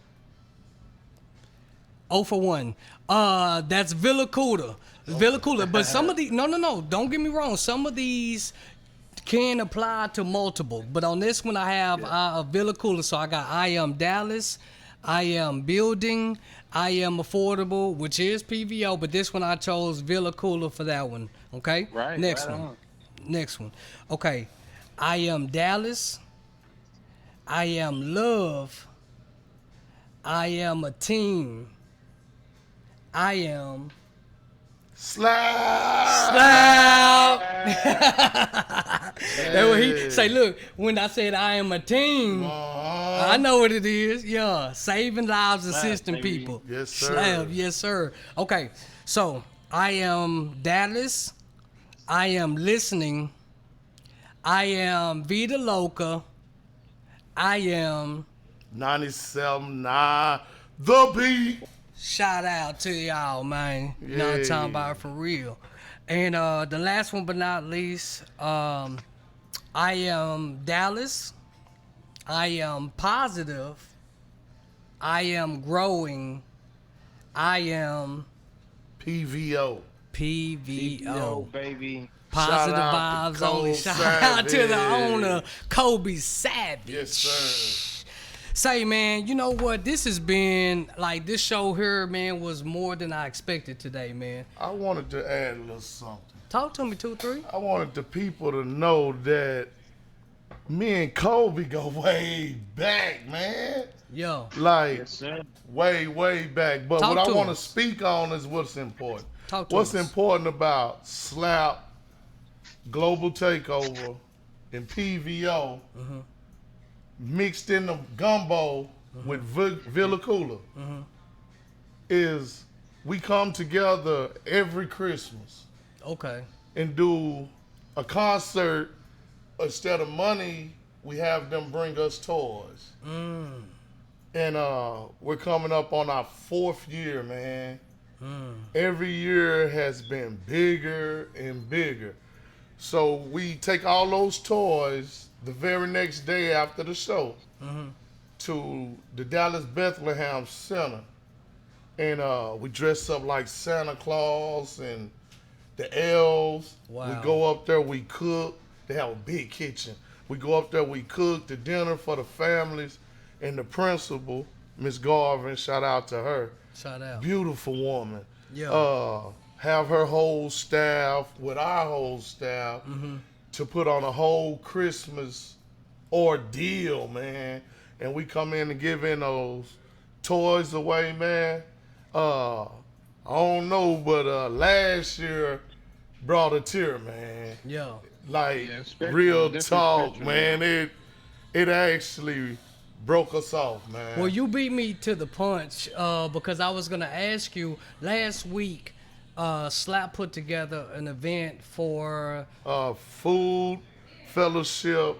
0 for 1. That's Villa Cooler. Villa Cooler. But some of these, no, don't get me wrong. Some of these can apply to multiple. But on this one, I have a Villa Cooler. So I got I am Dallas. I am building. I am affordable, which is PVO. But this one, I chose Villa Cooler for that one. Okay? Right. Next right one. on. Next one. Okay. I am Dallas. I am love. I am a team. I am Slap. Slap. That's what he say. Look, when I said I am a team, I know what it is. Yeah, saving lives, assisting baby. people. Yes, sir. Slap. Yes, sir. Okay, so I am Dallas. I am listening. I am Vida Loca. I am 97.9 The Beat. Shout out to y'all, man. You know what I'm talking about, for real. And the last one but not least, I am Dallas. I am positive. I am growing. I am PVO. PVO. Baby. Positive Shout out vibes to only. Cole Shout out to the Savage. owner, Colby Savage. Yes, sir. Say, man, you know what? This has been, like, this show here, man, was more than I expected today, man. I wanted to add a little something. Talk to me, 2, 3. I wanted the people to know that me and Colby go way back, man. Yo, Like, Yes, sir. way back. But Talk what I to want to us. speak on is what's important. Talk to What's us. important about Slap, Global Takeover, and PVO mixed in the gumbo with Villa Cooler is we come together every Christmas okay. and do a concert. Instead of money, we have them bring us toys. And we're coming up on our 4th year, man. Every year has been bigger and bigger. So we take all those toys the very next day after the show to the Dallas Bethlehem Center. And we dress up like Santa Claus and the elves. Wow. We go up there, we cook. They have a big kitchen. We go up there, we cook the dinner for the families. And the principal, Miss Garvin, shout out to her. Shout out. Beautiful woman. Yeah. Have her whole staff with our whole staff to put on a whole Christmas ordeal, man. And we come in and give in those toys away, man. I don't know, but last year brought a tear, man. Yeah. Like special, real definitely talk, special, man. It actually broke us off, man. Well, you beat me to the punch because I was gonna ask you last week. Slap put together an event for Food fellowship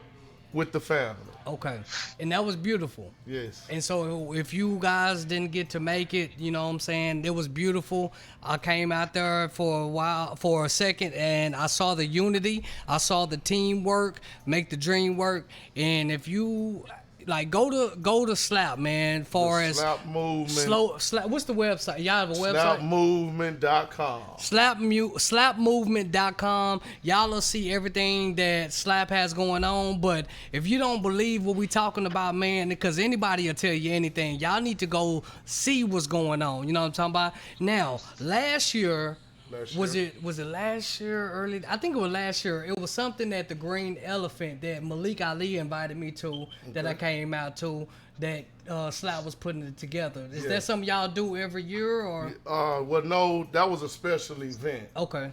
with the family. okay, and that was beautiful. Yes. And so if you guys didn't get to make it, you know what I'm saying, it was beautiful. I came out there for a second, and I saw the unity. I saw the teamwork, make the dream work. And if you like go to Slap, man, far as Slap movement. Slap, what's the website? Y'all have a website? Slapmovement.com. Slapmovement.com. Y'all will see everything that Slap has going on. But if you don't believe what we talking about, man, because anybody will tell you anything, y'all need to go see what's going on. You know what I'm talking about? Now, last year, was it last year? Early? I think it was last year. It was something at the Green Elephant that Malik Ali invited me to, that I came out to, that Slap was putting it together. Is that something y'all do every year, or? Well, no, that was a special event. Okay.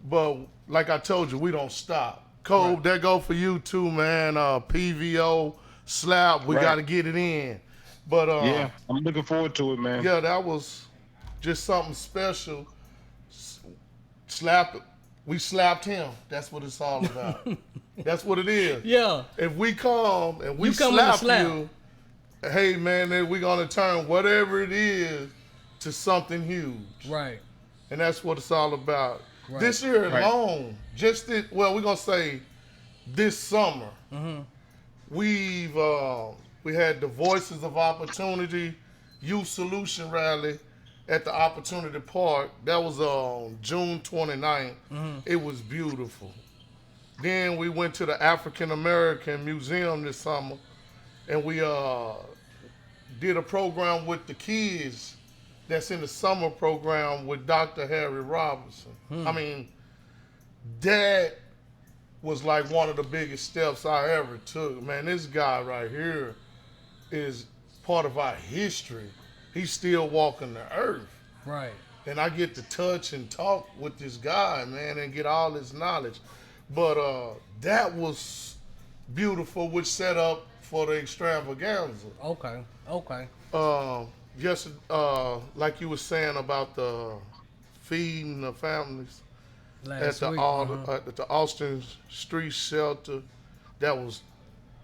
But like I told you, we don't stop. Colby, that go for you too, man. PVO, Slap, we got to get it in. But Yeah, I'm looking forward to it, man. yeah, that was just something special. We slapped him. That's what it's all about. That's what it is. Yeah. If we come and we You come with a slap slap. you, hey man, then we're gonna turn whatever it is to something huge. Right. And that's what it's all about. Right. This year alone, we're gonna say this summer, we had the Voices of Opportunity Youth Solution Rally at the Opportunity Park. That was on June 29th. It was beautiful. Then we went to the African American Museum this summer, and we did a program with the kids that's in the summer program with Dr. Harry Robinson. I mean, that was like one of the biggest steps I ever took. Man, this guy right here is part of our history. He's still walking the earth. Right. And I get to touch and talk with this guy, man, and get all his knowledge. But that was beautiful, which set up for the extravaganza. Okay. Okay. Just like you were saying about the feeding the families Last at week. at the Austin Street Shelter, that was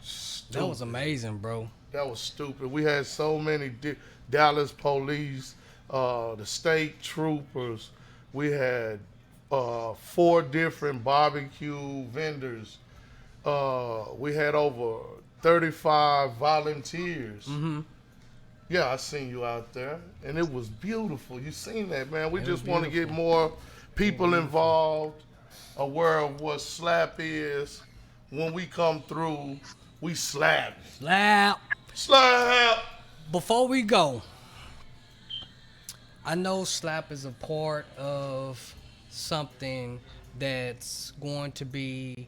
stupid. That was amazing, bro. That was stupid. We had so many Dallas police, the state troopers. We had 4 different barbecue vendors. We had over 35 volunteers. Yeah, I seen you out there, and it was beautiful. You seen that, man. We just want to get more people involved, aware of what slap is. When we come through, we slap. Slap. Slap! Before we go, I know Slap is a part of something that's going to be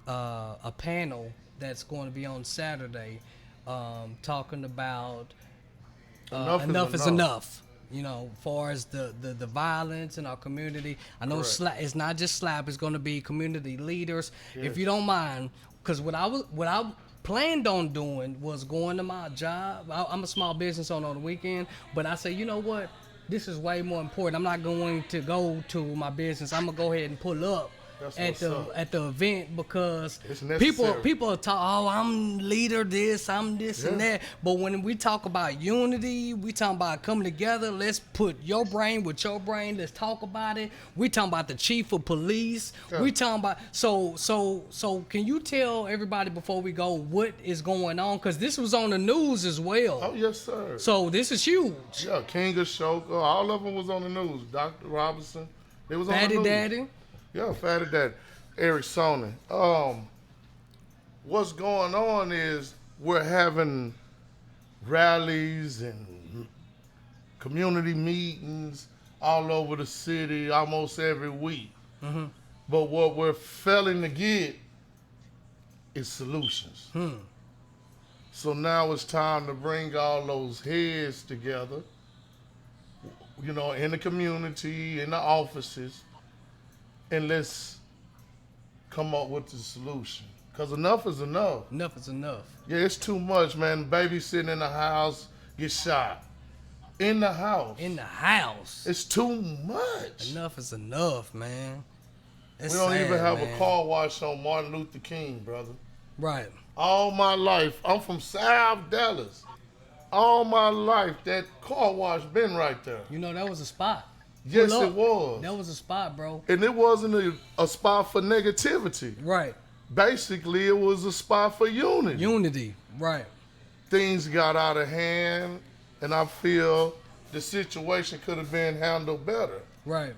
a panel that's going to be on Saturday, talking about enough is enough. You know, far as the violence in our community. I know Slap, it's not just Slap, it's going to be community leaders. Yes. If you don't mind, because what I planned on doing was going to my job. I'm a small business owner on the weekend, but I say, you know what? This is way more important. I'm not going to go to my business. I'm going to go ahead and pull up That's at what's the up. at the event because It's people necessary. talk, oh, I'm leader this, I'm this and Yeah. that. But when we talk about unity, we talking about coming together. Let's put your brain with your brain. Let's talk about it. We talking about the chief of police. Yeah. We talking about so. Can you tell everybody before we go what is going on? Because this was on the news as well. Oh yes, sir. So this is huge. Yeah, King Ashoka, all of them was on the news. Dr. Robinson, they was on Fatty the news. Daddy. Yeah, Fatty Daddy. Eric Sonnen. What's going on is we're having rallies and community meetings all over the city almost every week. But what we're failing to get is solutions. So now it's time to bring all those heads together, you know, in the community, in the offices, and let's come up with the solution. Because enough is enough. Enough is enough. Yeah, it's too much, man. Baby sitting in the house, get shot. In the house. In the house. It's too much. Enough is enough, man. It's We don't sad, even have man. a car wash on Martin Luther King, brother. Right. All my life, I'm from South Dallas. All my life, that car wash been right there. You know, that was a spot. Yes, Pull it up. was. That was a spot, bro. And it wasn't a spot for negativity. Right. Basically, it was a spot for unity. Unity. Right. Things got out of hand, and I feel the situation could have been handled better Right.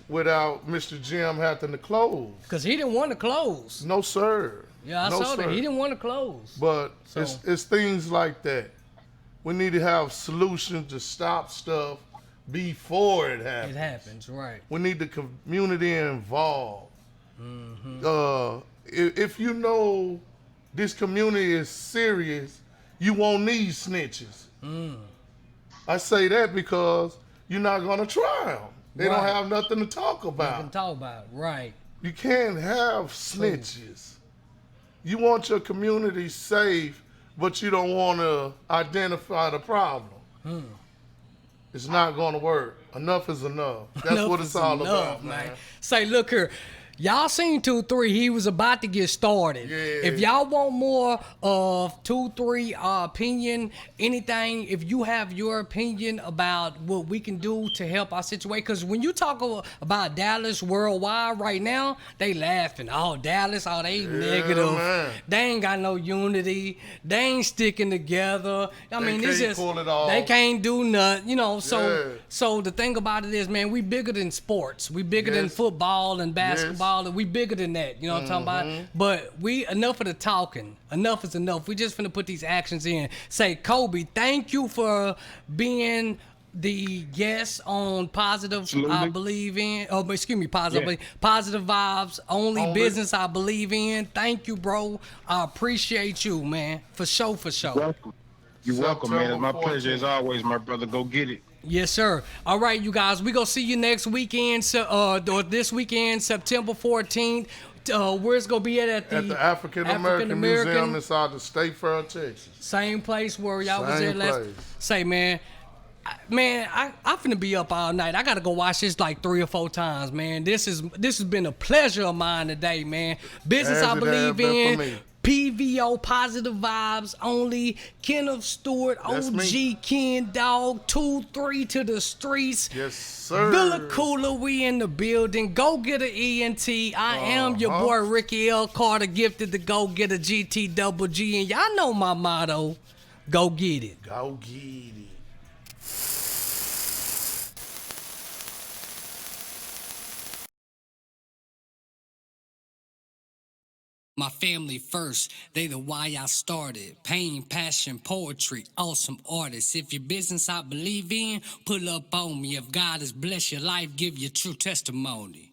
without Mr. Jim having to close. Because he didn't want to close. No, sir. Yeah, I No, saw that. sir. He didn't want to close. But So- it's things like that. We need to have solutions to stop stuff before it happens. It happens. Right. We need the community involved. Mm-hmm. If you know this community is serious, you won't need snitches. Mm. I say that because you're not going to try them. They don't Right. have nothing to talk We can about. talk about it. Right. You can't have snitches. You want your community safe, but you don't want to identify the problem. It's not going to work. Enough is enough. That's Enough what it's is all enough, about, man. Say, look here. Y'all seen 2-3. He was about to get started. Yeah. If y'all want more of 2-3 opinion, anything, if you have your opinion about what we can do to help our situation, because when you talk about Dallas worldwide right now, they laughing. Oh, Dallas, oh, they negative. man. They ain't got no unity. They ain't sticking together. I mean, it's can't just pull it off. they can't do nothing. You know, Yeah. so the thing about it is, man, we bigger than sports. We bigger than Yes. football and basketball. Yes. We bigger than that. You know what I'm talking about? But enough of the talking. Enough is enough. We just finna put these actions in. Say, Colby, thank you for being the guest on Positive Absolutely. I Believe In. Oh, excuse me, Positive. Yeah. Positive Vibes, only Only. business I believe in. Thank you, bro. I appreciate you, man. For sure, for sure. Welcome. You're welcome, man. It's my September pleasure as 14th. always, my brother. Go get it. Yes, sir. All right, you guys. We gonna see you next weekend, or this weekend, September 14th. Where's gonna be at At the African American Museum inside the State Fair, Texas. Same place where y'all was Same at last. place. Say, man, I finna be up all night. I gotta go watch this like 3 or 4 times, man. This has been a pleasure of mine today, man. Business As I it believe has been for in. me. PVO, Positive Vibes Only. Kenneth Stewart, That's me. OG Ken Dog, 2-3 to the streets. Yes, sir. Villa Cooler, we in the building. Go-Gitta ENT. I am your boy Ricky L. Carter, gifted the Go-Gitta GTGG. And y'all know my motto, go get it. Go get it. My family first, they the why I started. Pain, passion, poetry, awesome artists. If your business I believe in, pull up on me. If God has blessed your life, give your true testimony.